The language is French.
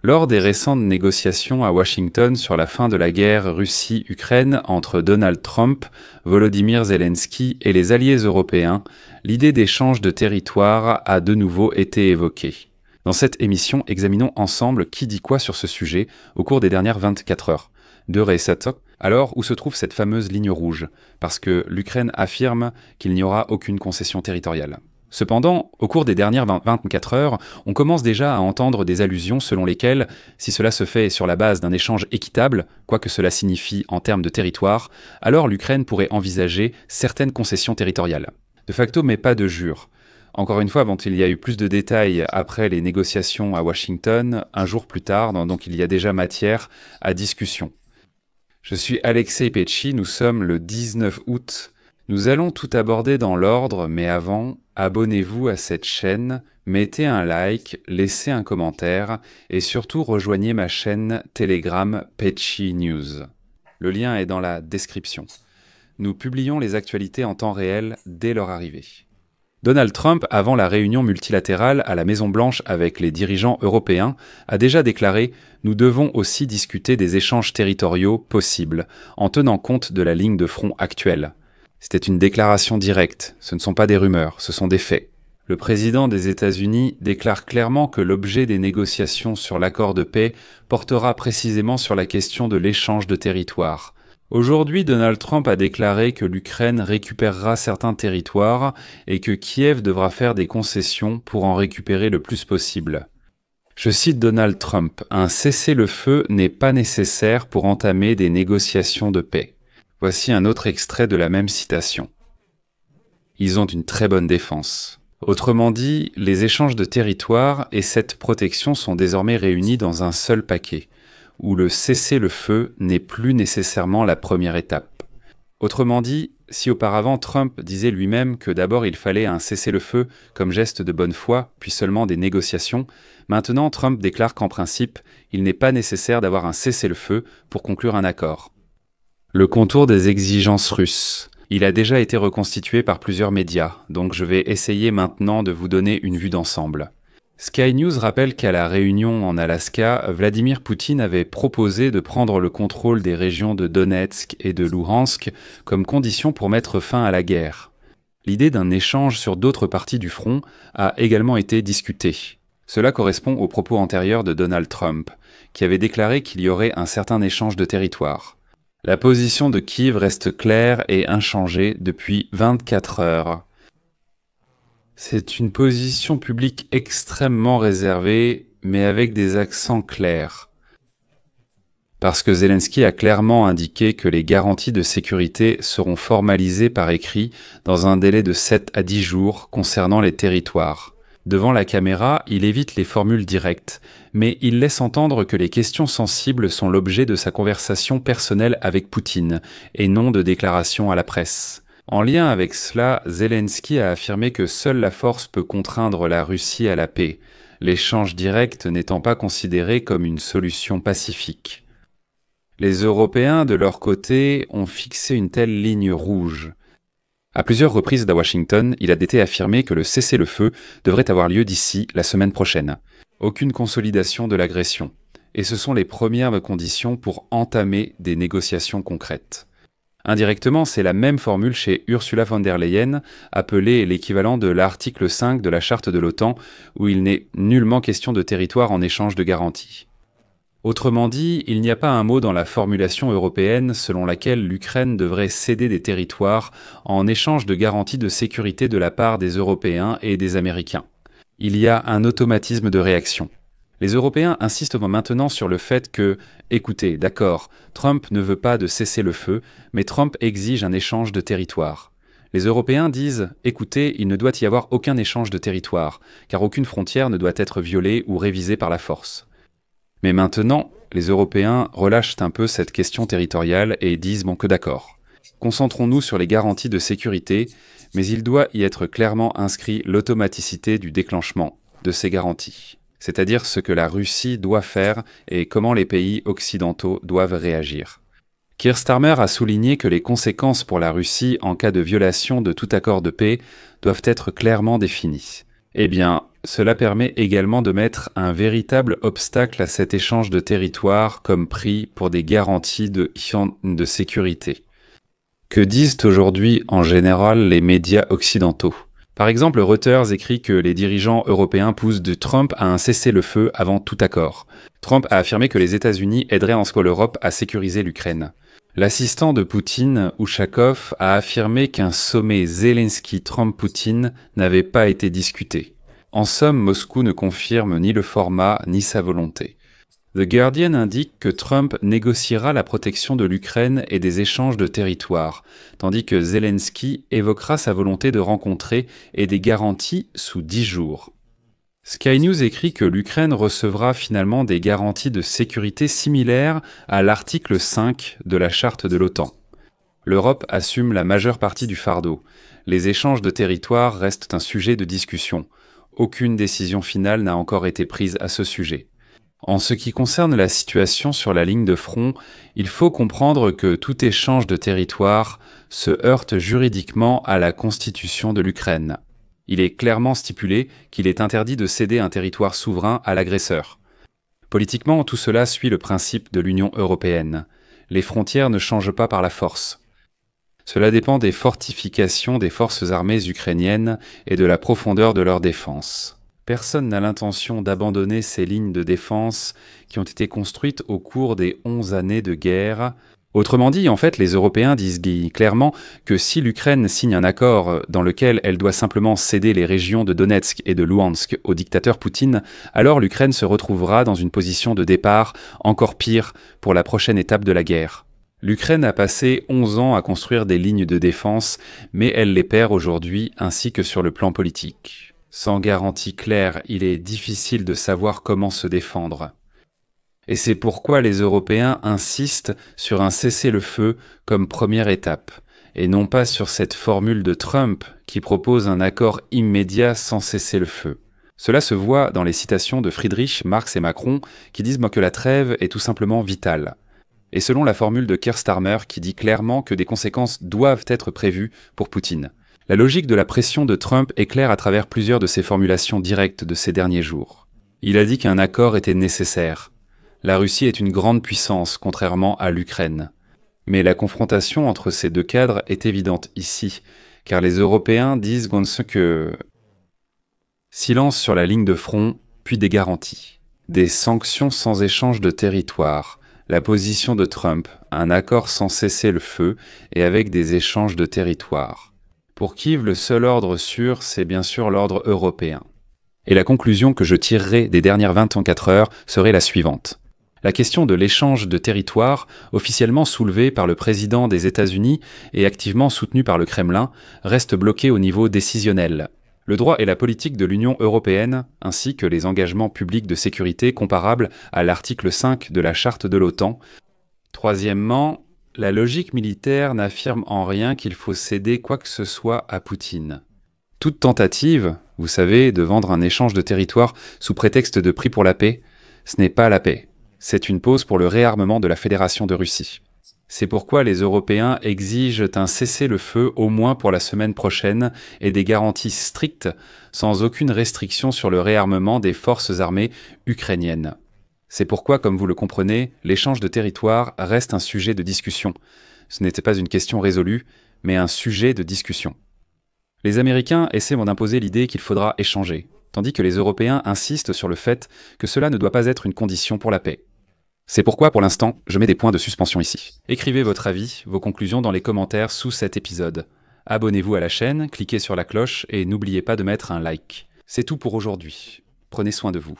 Lors des récentes négociations à Washington sur la fin de la guerre Russie-Ukraine entre Donald Trump, Volodymyr Zelensky et les alliés européens, l'idée d'échange de territoire a de nouveau été évoquée. Dans cette émission, examinons ensemble qui dit quoi sur ce sujet au cours des dernières 24 heures. De Resatok, alors où se trouve cette fameuse ligne rouge, parce que l'Ukraine affirme qu'il n'y aura aucune concession territoriale. Cependant, au cours des dernières 24 heures, on commence déjà à entendre des allusions selon lesquelles, si cela se fait sur la base d'un échange équitable, quoi que cela signifie en termes de territoire, alors l'Ukraine pourrait envisager certaines concessions territoriales. De facto, mais pas de jure. Encore une fois, il y a eu plus de détails après les négociations à Washington, un jour plus tard, donc il y a déjà matière à discussion. Je suis Alexei Petchy, nous sommes le 19 août. Nous allons tout aborder dans l'ordre, mais avant, abonnez-vous à cette chaîne, mettez un like, laissez un commentaire et surtout rejoignez ma chaîne Telegram Petchy News. Le lien est dans la description. Nous publions les actualités en temps réel dès leur arrivée. Donald Trump, avant la réunion multilatérale à la Maison-Blanche avec les dirigeants européens, a déjà déclaré « Nous devons aussi discuter des échanges territoriaux possibles, en tenant compte de la ligne de front actuelle ». C'était une déclaration directe, ce ne sont pas des rumeurs, ce sont des faits. Le président des États-Unis déclare clairement que l'objet des négociations sur l'accord de paix portera précisément sur la question de l'échange de territoires. Aujourd'hui, Donald Trump a déclaré que l'Ukraine récupérera certains territoires et que Kiev devra faire des concessions pour en récupérer le plus possible. Je cite Donald Trump, « Un cessez-le-feu n'est pas nécessaire pour entamer des négociations de paix ». Voici un autre extrait de la même citation. Ils ont une très bonne défense. Autrement dit, les échanges de territoires et cette protection sont désormais réunis dans un seul paquet, où le cessez-le-feu n'est plus nécessairement la première étape. Autrement dit, si auparavant Trump disait lui-même que d'abord il fallait un cessez-le-feu comme geste de bonne foi, puis seulement des négociations, maintenant Trump déclare qu'en principe, il n'est pas nécessaire d'avoir un cessez-le-feu pour conclure un accord. Le contour des exigences russes. Il a déjà été reconstitué par plusieurs médias, donc je vais essayer maintenant de vous donner une vue d'ensemble. Sky News rappelle qu'à la réunion en Alaska, Vladimir Poutine avait proposé de prendre le contrôle des régions de Donetsk et de Louhansk comme condition pour mettre fin à la guerre. L'idée d'un échange sur d'autres parties du front a également été discutée. Cela correspond aux propos antérieurs de Donald Trump, qui avait déclaré qu'il y aurait un certain échange de territoire. La position de Kiev reste claire et inchangée depuis 24 heures. C'est une position publique extrêmement réservée, mais avec des accents clairs. Parce que Zelensky a clairement indiqué que les garanties de sécurité seront formalisées par écrit dans un délai de 7 à 10 jours concernant les territoires. Devant la caméra, il évite les formules directes, mais il laisse entendre que les questions sensibles sont l'objet de sa conversation personnelle avec Poutine, et non de déclarations à la presse. En lien avec cela, Zelensky a affirmé que seule la force peut contraindre la Russie à la paix, l'échange direct n'étant pas considéré comme une solution pacifique. Les Européens, de leur côté, ont fixé une telle ligne rouge. À plusieurs reprises à Washington, il a été affirmé que le cessez-le-feu devrait avoir lieu d'ici la semaine prochaine. Aucune consolidation de l'agression. Et ce sont les premières conditions pour entamer des négociations concrètes. Indirectement, c'est la même formule chez Ursula von der Leyen, appelée l'équivalent de l'article 5 de la charte de l'OTAN, où il n'est nullement question de territoire en échange de garanties. Autrement dit, il n'y a pas un mot dans la formulation européenne selon laquelle l'Ukraine devrait céder des territoires en échange de garanties de sécurité de la part des Européens et des Américains. Il y a un automatisme de réaction. Les Européens insistent maintenant sur le fait que, écoutez, d'accord, Trump ne veut pas de cessez-le-feu, mais Trump exige un échange de territoire. Les Européens disent, écoutez, il ne doit y avoir aucun échange de territoire, car aucune frontière ne doit être violée ou révisée par la force. Mais maintenant, les Européens relâchent un peu cette question territoriale et disent que d'accord. Concentrons-nous sur les garanties de sécurité, mais il doit y être clairement inscrit l'automaticité du déclenchement de ces garanties, c'est-à-dire ce que la Russie doit faire et comment les pays occidentaux doivent réagir. Keir Starmer a souligné que les conséquences pour la Russie en cas de violation de tout accord de paix doivent être clairement définies. Eh bien, Cela permet également de mettre un véritable obstacle à cet échange de territoire comme prix pour des garanties de sécurité. Que disent aujourd'hui en général les médias occidentaux ? Par exemple, Reuters écrit que les dirigeants européens poussent de Trump à un cessez-le-feu avant tout accord. Trump a affirmé que les États-Unis aideraient en soi l'Europe à sécuriser l'Ukraine. L'assistant de Poutine, Ushakov, a affirmé qu'un sommet Zelensky-Trump-Poutine n'avait pas été discuté. En somme, Moscou ne confirme ni le format ni sa volonté. The Guardian indique que Trump négociera la protection de l'Ukraine et des échanges de territoires, tandis que Zelensky évoquera sa volonté de rencontrer et des garanties sous 10 jours. Sky News écrit que l'Ukraine recevra finalement des garanties de sécurité similaires à l'article 5 de la charte de l'OTAN. L'Europe assume la majeure partie du fardeau. Les échanges de territoires restent un sujet de discussion. Aucune décision finale n'a encore été prise à ce sujet. En ce qui concerne la situation sur la ligne de front, il faut comprendre que tout échange de territoire se heurte juridiquement à la constitution de l'Ukraine. Il est clairement stipulé qu'il est interdit de céder un territoire souverain à l'agresseur. Politiquement, tout cela suit le principe de l'Union européenne. Les frontières ne changent pas par la force. Cela dépend des fortifications des forces armées ukrainiennes et de la profondeur de leur défense. Personne n'a l'intention d'abandonner ces lignes de défense qui ont été construites au cours des 11 années de guerre. Autrement dit, en fait, les Européens disent clairement que si l'Ukraine signe un accord dans lequel elle doit simplement céder les régions de Donetsk et de Louhansk au dictateur Poutine, alors l'Ukraine se retrouvera dans une position de départ encore pire pour la prochaine étape de la guerre. L'Ukraine a passé 11 ans à construire des lignes de défense, mais elle les perd aujourd'hui ainsi que sur le plan politique. Sans garantie claire, il est difficile de savoir comment se défendre. Et c'est pourquoi les Européens insistent sur un cessez-le-feu comme première étape, et non pas sur cette formule de Trump qui propose un accord immédiat sans cessez-le-feu. Cela se voit dans les citations de Friedrich, Marx et Macron qui disent que la trêve est tout simplement vitale. Et selon la formule de Keir Starmer qui dit clairement que des conséquences doivent être prévues pour Poutine. La logique de la pression de Trump est claire à travers plusieurs de ses formulations directes de ces derniers jours. Il a dit qu'un accord était nécessaire. La Russie est une grande puissance, contrairement à l'Ukraine. Mais la confrontation entre ces deux cadres est évidente ici, car les Européens disent que silence sur la ligne de front, puis des garanties. Des sanctions sans échange de territoire. La position de Trump, un accord sans cesser le feu et avec des échanges de territoire. Pour Kiev, le seul ordre sûr, c'est bien sûr l'ordre européen. Et la conclusion que je tirerai des dernières 24 heures serait la suivante. La question de l'échange de territoire, officiellement soulevée par le président des États-Unis et activement soutenue par le Kremlin, reste bloquée au niveau décisionnel. Le droit et la politique de l'Union européenne, ainsi que les engagements publics de sécurité comparables à l'article 5 de la charte de l'OTAN. Troisièmement, la logique militaire n'affirme en rien qu'il faut céder quoi que ce soit à Poutine. Toute tentative, vous savez, de vendre un échange de territoire sous prétexte de prix pour la paix, ce n'est pas la paix. C'est une pause pour le réarmement de la Fédération de Russie. C'est pourquoi les Européens exigent un cessez-le-feu au moins pour la semaine prochaine et des garanties strictes, sans aucune restriction sur le réarmement des forces armées ukrainiennes. C'est pourquoi, comme vous le comprenez, l'échange de territoire reste un sujet de discussion. Ce n'était pas une question résolue, mais un sujet de discussion. Les Américains essaient d'imposer l'idée qu'il faudra échanger, tandis que les Européens insistent sur le fait que cela ne doit pas être une condition pour la paix. C'est pourquoi, pour l'instant, je mets des points de suspension ici. Écrivez votre avis, vos conclusions dans les commentaires sous cet épisode. Abonnez-vous à la chaîne, cliquez sur la cloche et n'oubliez pas de mettre un like. C'est tout pour aujourd'hui. Prenez soin de vous.